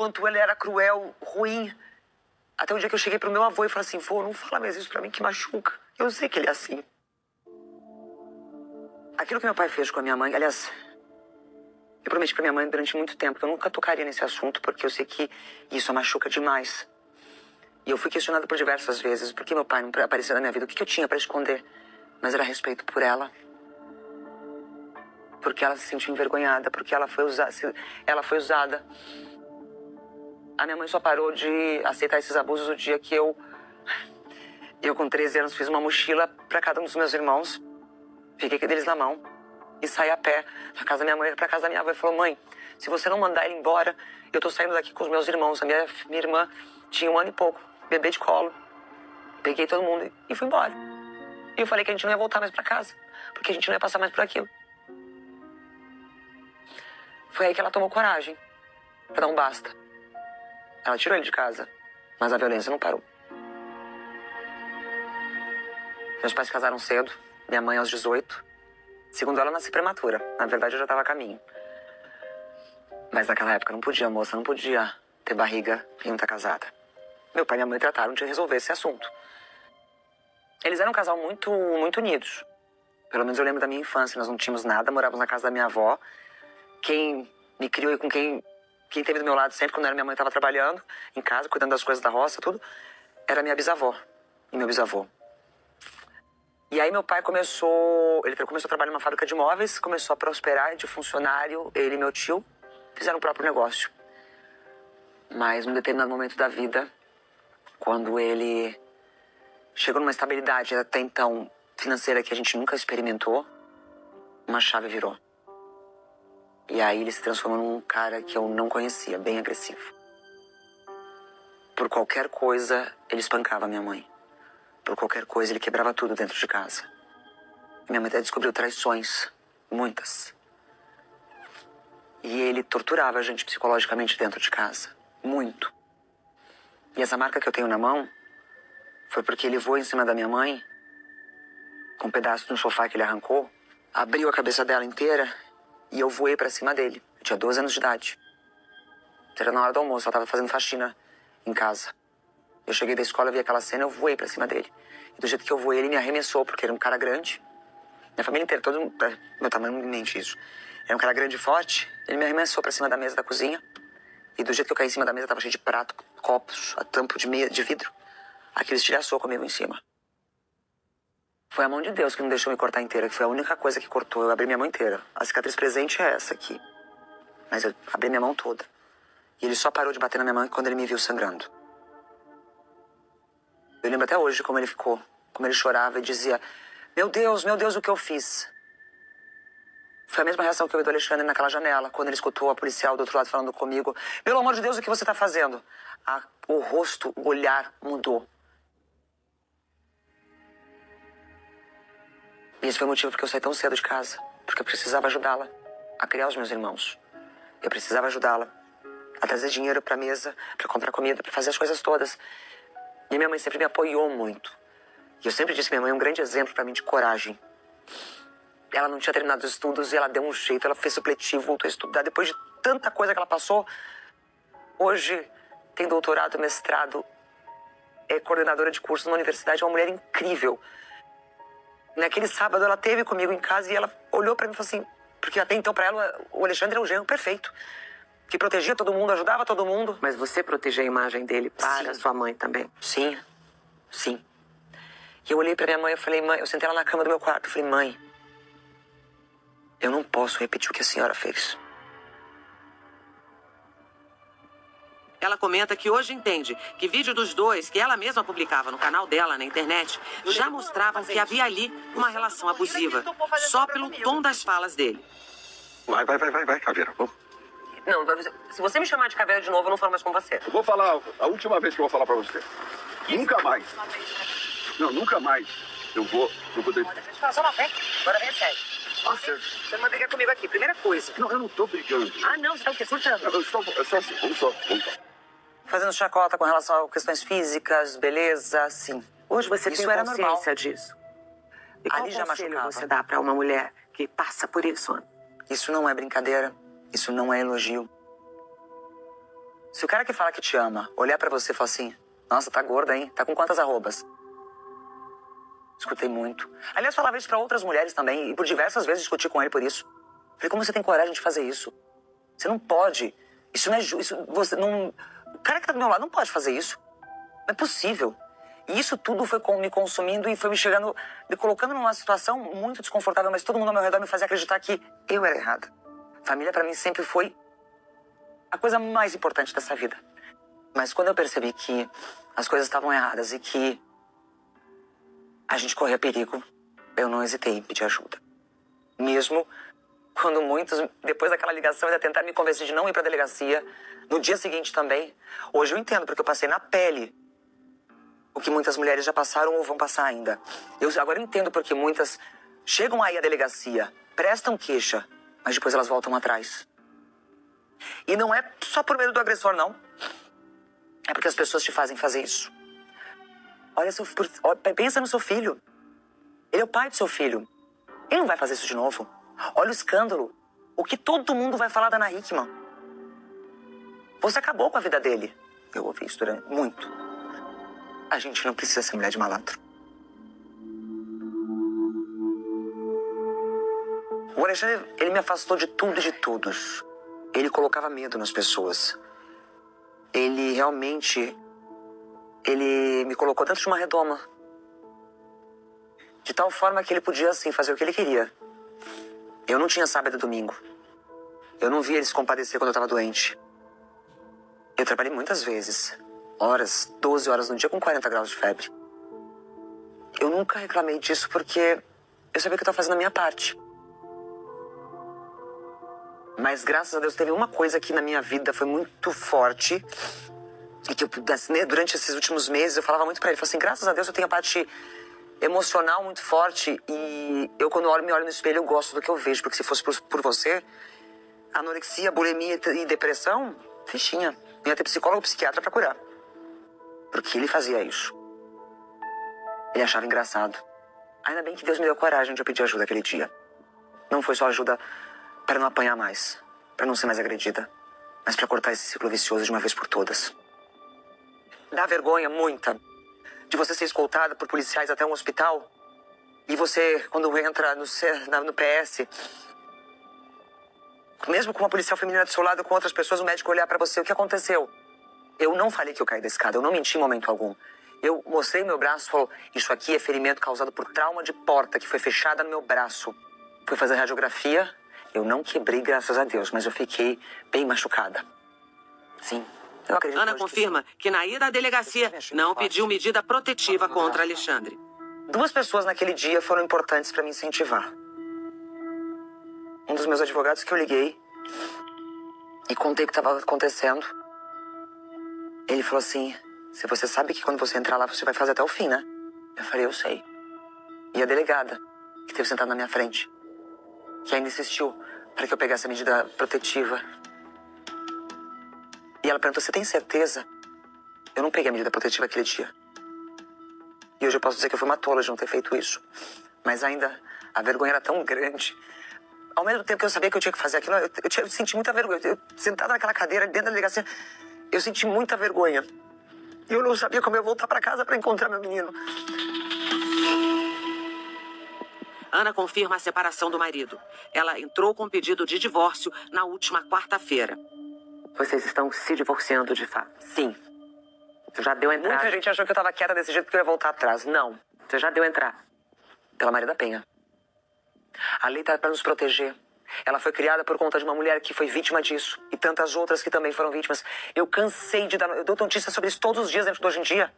quanto ele era cruel, ruim. Até o dia que eu cheguei pro meu avô e falei assim, vô, não fala mais isso pra mim que machuca. Eu sei que ele é assim. Aquilo que meu pai fez com a minha mãe, aliás, eu prometi pra minha mãe durante muito tempo que eu nunca tocaria nesse assunto, porque eu sei que isso a machuca demais. E eu fui questionada por diversas vezes, por que meu pai não apareceu na minha vida, o que eu tinha pra esconder. Mas era respeito por ela. Porque ela se sentiu envergonhada, porque ela foi usada. A minha mãe só parou de aceitar esses abusos o dia que eu com 13 anos, fiz uma mochila pra cada um dos meus irmãos. Fiquei com eles na mão e saí a pé da casa da minha mãe pra casa da minha avó. E falou, mãe, se você não mandar ele embora, eu tô saindo daqui com os meus irmãos. A minha irmã tinha 1 ano e pouco, bebê de colo. Peguei todo mundo e fui embora. E eu falei que a gente não ia voltar mais pra casa, porque a gente não ia passar mais por aquilo. Foi aí que ela tomou coragem pra dar um basta. Ela tirou ele de casa, mas a violência não parou. Meus pais se casaram cedo, minha mãe aos 18. Segundo ela, eu nasci prematura. Na verdade, eu já estava a caminho. Mas naquela época não podia, moça, não podia ter barriga e não estar casada. Meu pai e minha mãe trataram de resolver esse assunto. Eles eram um casal muito, muito unidos. Pelo menos eu lembro da minha infância, nós não tínhamos nada, morávamos na casa da minha avó. Quem me criou e com quem teve do meu lado sempre, quando era minha mãe estava trabalhando em casa, cuidando das coisas da roça, tudo, era minha bisavó e meu bisavô. E aí meu pai começou a trabalhar numa fábrica de móveis, começou a prosperar de funcionário, ele e meu tio fizeram o próprio negócio. Mas num determinado momento da vida, quando ele chegou numa estabilidade até então financeira que a gente nunca experimentou, uma chave virou. E aí ele se transformou num cara que eu não conhecia, bem agressivo. Por qualquer coisa, ele espancava minha mãe. Por qualquer coisa, ele quebrava tudo dentro de casa. Minha mãe até descobriu traições, muitas. E ele torturava a gente psicologicamente dentro de casa, muito. E essa marca que eu tenho na mão foi porque ele voou em cima da minha mãe, com um pedaço de um sofá que ele arrancou, abriu a cabeça dela inteira e eu voei pra cima dele. Eu tinha 12 anos de idade. Era na hora do almoço, ela tava fazendo faxina em casa. Eu cheguei da escola, vi aquela cena, eu voei pra cima dele. E do jeito que eu voei, ele me arremessou, porque era um cara grande. Minha família inteira, todo mundo, meu tamanho não mente isso. Era um cara grande e forte, ele me arremessou pra cima da mesa da cozinha. E do jeito que eu caí em cima da mesa, tava cheio de prato, copos, a tampa de vidro. Aquilo estilhaçou comigo em cima. Foi a mão de Deus que não deixou me cortar inteira, que foi a única coisa que cortou. Eu abri minha mão inteira. A cicatriz presente é essa aqui. Mas eu abri minha mão toda. E ele só parou de bater na minha mão quando ele me viu sangrando. Eu lembro até hoje como ele ficou, como ele chorava e dizia, meu Deus, o que eu fiz? Foi a mesma reação que eu vi do Alexandre naquela janela, quando ele escutou a policial do outro lado falando comigo, pelo amor de Deus, o que você tá fazendo? O rosto, o olhar mudou. E esse foi o motivo porque eu saí tão cedo de casa, porque eu precisava ajudá-la a criar os meus irmãos. Eu precisava ajudá-la a trazer dinheiro pra mesa, pra comprar comida, pra fazer as coisas todas. E minha mãe sempre me apoiou muito. E eu sempre disse que minha mãe é um grande exemplo pra mim de coragem. Ela não tinha terminado os estudos e ela deu um jeito, ela fez supletivo, voltou a estudar. Depois de tanta coisa que ela passou, hoje tem doutorado, mestrado, é coordenadora de curso numa universidade, é uma mulher incrível. Naquele sábado ela esteve comigo em casa e ela olhou pra mim e falou assim, porque até então pra ela o Alexandre era um genro perfeito, que protegia todo mundo, ajudava todo mundo. Mas você protegeu a imagem dele para sua mãe também? Sim, sim. E eu olhei pra minha mãe e falei, mãe, eu sentei lá na cama do meu quarto e falei, mãe, eu não posso repetir o que a senhora fez. Ela comenta que hoje entende que vídeo dos dois, que ela mesma publicava no canal dela na internet, já mostravam que havia ali uma relação abusiva, só pelo tom das falas dele. Vai, Caveira, vamos. Não, se você me chamar de caveira de novo, eu não falo mais com você. Eu vou falar, a última vez que eu vou falar pra você. Nunca mais. Não, nunca mais. Eu vou poder... Deixa eu te falar só uma vez. Agora vem sério. Você não vai brigar comigo aqui, primeira coisa. Não, eu não tô brigando. Ah, não, você tá o quê? Surtando? É só assim, vamos só. Fazendo chacota com relação a questões físicas, beleza, sim. Hoje você Isso tem era consciência normal. disso. E qual Ali já conselho machucava. você dá pra uma mulher que passa por isso, Ana? Isso não é brincadeira, isso não é elogio. Se o cara que fala que te ama olhar pra você e falar assim, nossa, tá gorda, hein? Tá com quantas arrobas? Escutei muito. Aliás, falava isso pra outras mulheres também, e por diversas vezes discuti com ele por isso. Falei, como você tem coragem de fazer isso? Você não pode. Isso não é justo. Você não... O cara que tá do meu lado não pode fazer isso. Não é possível. E isso tudo foi me consumindo e foi me colocando numa situação muito desconfortável, mas todo mundo ao meu redor me fazia acreditar que eu era errada. Família pra mim sempre foi a coisa mais importante dessa vida. Mas quando eu percebi que as coisas estavam erradas e que a gente corria perigo, eu não hesitei em pedir ajuda. Mesmo quando muitos, depois daquela ligação, ainda tentaram me convencer de não ir pra delegacia, no dia seguinte também. Hoje eu entendo, porque eu passei na pele o que muitas mulheres já passaram ou vão passar ainda. Agora eu entendo porque muitas chegam aí à delegacia, prestam queixa, mas depois elas voltam atrás. E não é só por medo do agressor, não. É porque as pessoas te fazem fazer isso. Pensa no seu filho. Ele é o pai do seu filho. Ele não vai fazer isso de novo. Olha o escândalo. O que todo mundo vai falar da Ana Hickman. Você acabou com a vida dele. Eu ouvi isso muito. A gente não precisa ser mulher de malandro. O Alexandre, ele me afastou de tudo e de todos. Ele colocava medo nas pessoas. Ele realmente... Ele me colocou dentro de uma redoma. De tal forma que ele podia, assim, fazer o que ele queria. Eu não tinha sábado e domingo. Eu não via ele se compadecer quando eu estava doente. Eu trabalhei muitas vezes. Horas, 12 horas no dia com 40 graus de febre. Eu nunca reclamei disso porque eu sabia que eu estava fazendo a minha parte. Mas graças a Deus teve uma coisa que na minha vida foi muito forte e que eu pudesse, né, durante esses últimos meses eu falava muito pra ele, falava assim, graças a Deus eu tenho a parte emocional muito forte e eu quando me olho no espelho eu gosto do que eu vejo, porque se fosse por você, anorexia, bulimia e depressão, fichinha. Não ia ter psicólogo ou psiquiatra pra curar. Porque ele fazia isso. Ele achava engraçado. Ainda bem que Deus me deu coragem de eu pedir ajuda aquele dia. Não foi só ajuda para não apanhar mais, para não ser mais agredida, mas para cortar esse ciclo vicioso de uma vez por todas. Dá vergonha, muita, de você ser escoltada por policiais até um hospital e você, quando entra no PS, mesmo com uma policial feminina do seu lado, com outras pessoas, o médico olhar para você, o que aconteceu? Eu não falei que eu caí da escada, eu não menti em momento algum. Eu mostrei meu braço e falou, isso aqui é ferimento causado por trauma de porta que foi fechada no meu braço. Fui fazer radiografia, eu não quebrei, graças a Deus, mas eu fiquei bem machucada. Sim, eu acredito. Ana confirma que na ida à delegacia não pediu medida protetiva contra Alexandre. 2 pessoas naquele dia foram importantes para me incentivar. Um dos meus advogados que eu liguei e contei o que estava acontecendo. Ele falou assim, se você sabe que quando você entrar lá você vai fazer até o fim, né? Eu falei, eu sei. E a delegada, que esteve sentada na minha frente, que ainda insistiu para que eu pegasse a medida protetiva. E ela perguntou, você tem certeza? Eu não peguei a medida protetiva aquele dia. E hoje eu posso dizer que eu fui uma tola de não ter feito isso. Mas ainda a vergonha era tão grande. Ao mesmo tempo que eu sabia que eu tinha que fazer aquilo, eu senti muita vergonha. Eu sentada naquela cadeira dentro da delegacia, eu senti muita vergonha. E eu não sabia como eu ia voltar para casa para encontrar meu menino. Ana confirma a separação do marido. Ela entrou com pedido de divórcio na última quarta-feira. Vocês estão se divorciando de fato? Sim. Você já deu entrada. Muita gente achou que eu tava quieta desse jeito porque eu ia voltar atrás. Não. Você já deu entrada. Pela Maria da Penha. A lei tá para nos proteger. Ela foi criada por conta de uma mulher que foi vítima disso. E tantas outras que também foram vítimas. Eu cansei de dar... Eu dou notícias sobre isso todos os dias dentro de Hoje em Dia.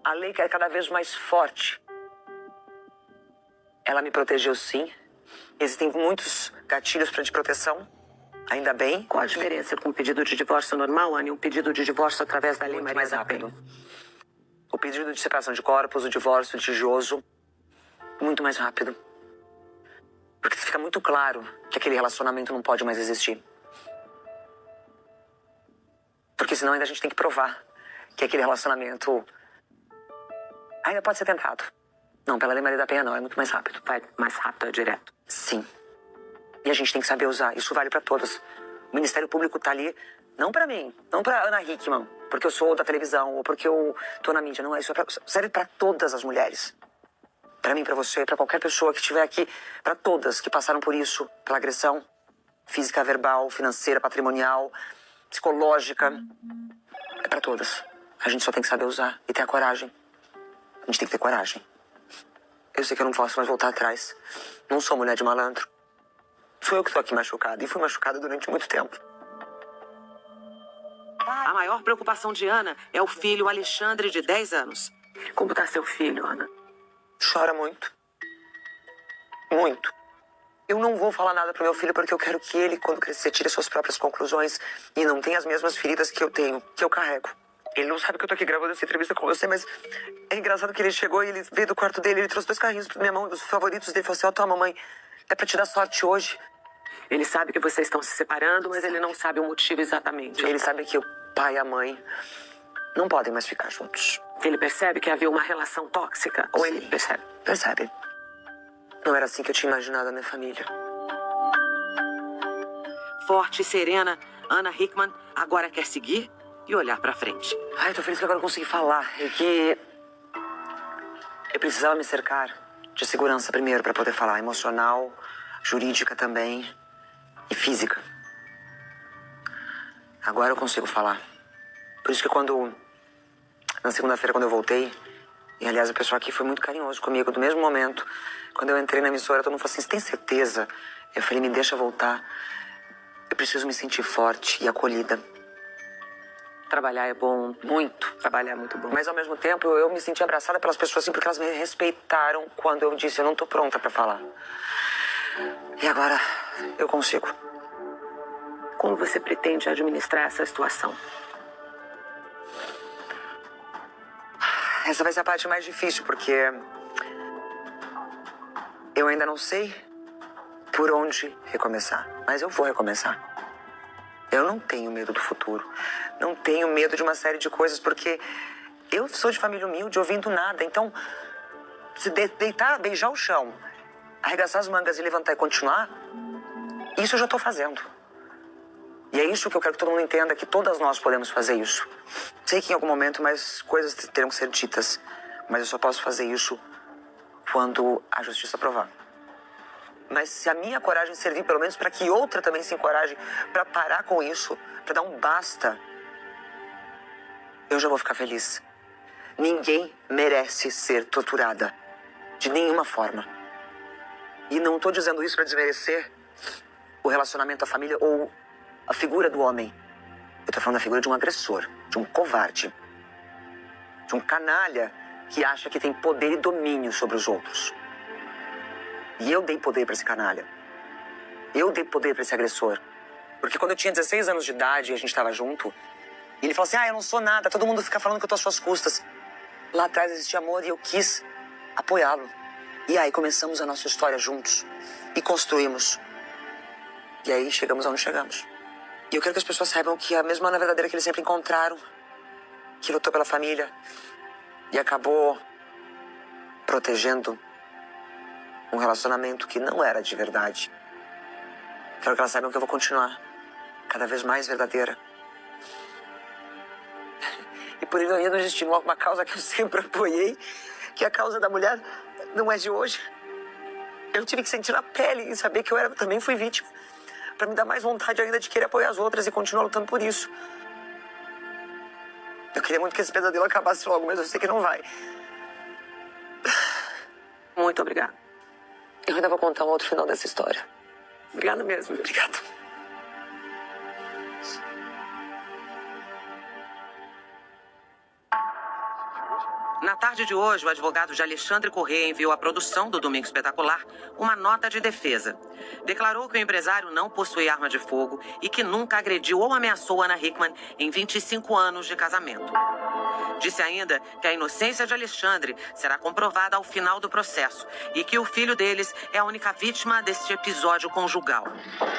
A lei é cada vez mais forte. Ela me protegeu, sim. Existem muitos gatilhos de proteção. Ainda bem. Qual a diferença com um pedido de divórcio normal, Ana, e um pedido de divórcio através da lei Muito Maria mais da Penha? rápido. O pedido de separação de corpos, o divórcio litigioso, muito mais rápido. Porque fica muito claro que aquele relacionamento não pode mais existir. Porque senão ainda a gente tem que provar que aquele relacionamento ainda pode ser tentado. Não, pela lei Maria da Penha não, é muito mais rápido. Vai mais rápido, é direto. Sim. E a gente tem que saber usar. Isso vale pra todas. O Ministério Público tá ali Não pra mim, não pra Ana Hickman, porque eu sou da televisão ou porque eu tô na mídia. Não, isso serve pra todas as mulheres. Pra mim, pra você, pra qualquer pessoa que estiver aqui, pra todas que passaram por isso, pela agressão física, verbal, financeira, patrimonial, psicológica. É pra todas. A gente só tem que saber usar e ter a coragem. A gente tem que ter coragem. Eu sei que eu não posso mais voltar atrás. Não sou mulher de malandro. Sou eu que tô aqui machucada. E fui machucada durante muito tempo. A maior preocupação de Ana é o filho Alexandre, de 10 anos. Como tá seu filho, Ana? Chora muito. Muito. Eu não vou falar nada pro meu filho porque eu quero que ele, quando crescer, tire suas próprias conclusões e não tenha as mesmas feridas que eu tenho, que eu carrego. Ele não sabe que eu tô aqui gravando essa entrevista com você, mas é engraçado que ele chegou e ele veio do quarto dele, ele trouxe 2 carrinhos pra minha mão, os favoritos dele, falou assim, ó, toma, mamãe, é pra te dar sorte hoje. Ele sabe que vocês estão se separando, mas ele não sabe o motivo exatamente. Ele sabe que o pai e a mãe não podem mais ficar juntos. Ele percebe que havia uma relação tóxica? Ou ele percebe? Percebe. Não era assim que eu tinha imaginado a minha família. Forte e serena, Ana Hickman agora quer seguir e olhar pra frente. Ai, tô feliz que agora eu consegui falar. É que eu precisava me cercar de segurança primeiro pra poder falar. Emocional, jurídica também e física. Agora eu consigo falar. Por isso que na segunda-feira, quando eu voltei, e aliás o pessoal aqui foi muito carinhoso comigo, do mesmo momento, quando eu entrei na emissora, todo mundo falou assim, você tem certeza? Eu falei, me deixa voltar. Eu preciso me sentir forte e acolhida. Trabalhar é bom. Muito. Trabalhar é muito bom. Mas ao mesmo tempo, eu me senti abraçada pelas pessoas assim, porque elas me respeitaram quando eu disse, eu não tô pronta pra falar. E agora, eu consigo. Como você pretende administrar essa situação? Essa vai ser a parte mais difícil, porque eu ainda não sei por onde recomeçar. Mas eu vou recomeçar. Eu não tenho medo do futuro. Não tenho medo de uma série de coisas, porque eu sou de família humilde, ouvindo nada. Então, se deitar, beijar o chão, arregaçar as mangas e levantar e continuar, isso eu já tô fazendo. E é isso que eu quero que todo mundo entenda, que todas nós podemos fazer isso. Sei que em algum momento mais coisas terão que ser ditas, mas eu só posso fazer isso quando a justiça provar. Mas se a minha coragem servir pelo menos para que outra também se encoraje para parar com isso, para dar um basta, eu já vou ficar feliz. Ninguém merece ser torturada, de nenhuma forma. E não tô dizendo isso para desmerecer o relacionamento, a família ou a figura do homem. Eu tô falando da figura de um agressor, de um covarde, de um canalha que acha que tem poder e domínio sobre os outros. E eu dei poder pra esse canalha. Eu dei poder pra esse agressor. Porque quando eu tinha 16 anos de idade e a gente tava junto, e ele falou assim, eu não sou nada, todo mundo fica falando que eu tô às suas custas. Lá atrás existia amor e eu quis apoiá-lo. E aí começamos a nossa história juntos. E construímos. E aí chegamos aonde chegamos. E eu quero que as pessoas saibam que a mesma Ana verdadeira que eles sempre encontraram, que lutou pela família e acabou protegendo um relacionamento que não era de verdade. Quero que elas saibam que eu vou continuar cada vez mais verdadeira. E por ironia do destino, uma causa que eu sempre apoiei, que a causa da mulher não é de hoje. Eu tive que sentir na pele e saber que eu também fui vítima, para me dar mais vontade ainda de querer apoiar as outras e continuar lutando por isso. Eu queria muito que esse pesadelo acabasse logo, mas eu sei que não vai. Muito obrigada. Eu ainda vou contar um outro final dessa história. Obrigada mesmo. Obrigada. Na tarde de hoje, o advogado de Alexandre Corrêa enviou à produção do Domingo Espetacular uma nota de defesa. Declarou que o empresário não possui arma de fogo e que nunca agrediu ou ameaçou Ana Hickman em 25 anos de casamento. Disse ainda que a inocência de Alexandre será comprovada ao final do processo e que o filho deles é a única vítima deste episódio conjugal.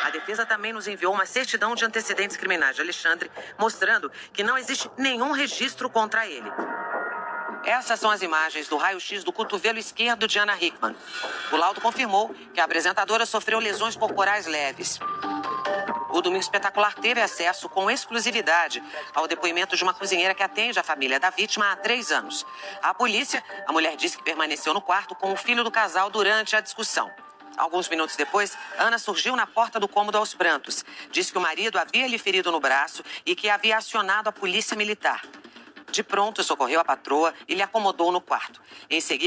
A defesa também nos enviou uma certidão de antecedentes criminais de Alexandre, mostrando que não existe nenhum registro contra ele. Essas são as imagens do raio-x do cotovelo esquerdo de Ana Hickman. O laudo confirmou que a apresentadora sofreu lesões corporais leves. O Domingo Espetacular teve acesso com exclusividade ao depoimento de uma cozinheira que atende a família da vítima há 3 anos. À polícia, a mulher disse que permaneceu no quarto com o filho do casal durante a discussão. Alguns minutos depois, Ana surgiu na porta do cômodo aos prantos. Disse que o marido havia lhe ferido no braço e que havia acionado a polícia militar. De pronto, socorreu a patroa e lhe acomodou no quarto. Em seguida,